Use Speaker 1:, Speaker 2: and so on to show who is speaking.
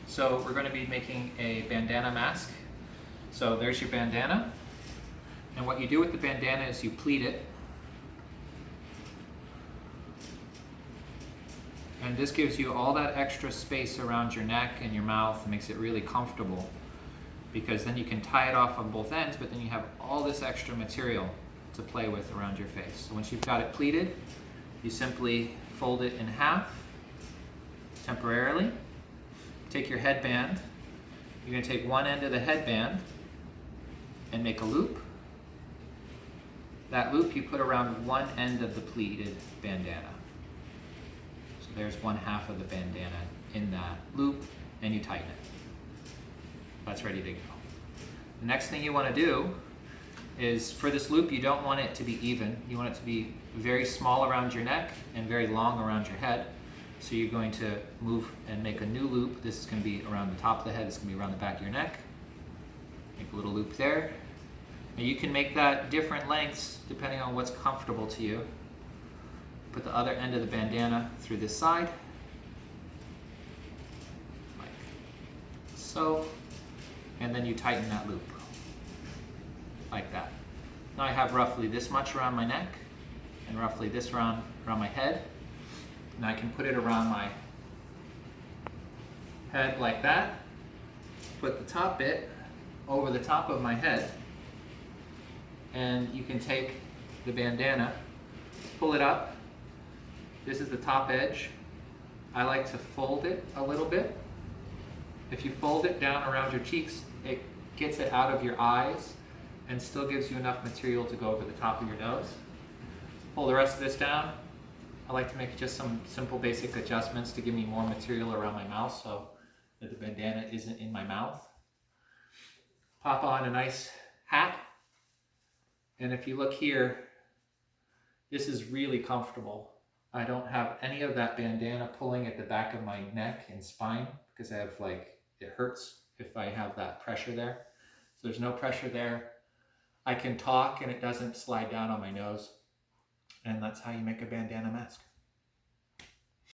Speaker 1: So we're going to be making a bandana mask. So there's your bandana. And what you do with the bandana is you pleat it. And this gives you all that extra space around your neck and your mouth and makes it really comfortable, because then you can tie it off on both ends, but then you have all this extra material to play with around your face. So once you've got it pleated, you simply fold it in half temporarily. Take your headband. You're going to take one end of the headband and make a loop. That loop you put around one end of the pleated bandana. So there's one half of the bandana in that loop, and you tighten it. That's ready to go. The next thing you want to do is, for this loop, you don't want it to be even. You want it to be very small around your neck and very long around your head. So you're going to move and make a new loop. This is going to be around the top of the head. It's going to be around the back of your neck. Make a little loop there. Now you can make that different lengths depending on what's comfortable to you. Put the other end of the bandana through this side, like so, and then you tighten that loop, like that. Now I have roughly this much around my neck and roughly this around my head. And I can put it around my head like that. Put the top bit over the top of my head. And you can take the bandana, pull it up. This is the top edge. I like to fold it a little bit. If you fold it down around your cheeks, it gets it out of your eyes and still gives you enough material to go over the top of your nose. Pull the rest of this down. I like to make just some simple basic adjustments to give me more material around my mouth so that the bandana isn't in my mouth. Pop on a nice hat. And if you look here, this is really comfortable. I don't have any of that bandana pulling at the back of my neck and spine, because I have it hurts if I have that pressure there. So there's no pressure there. I can talk and it doesn't slide down on my nose. And that's how you make a bandana mask.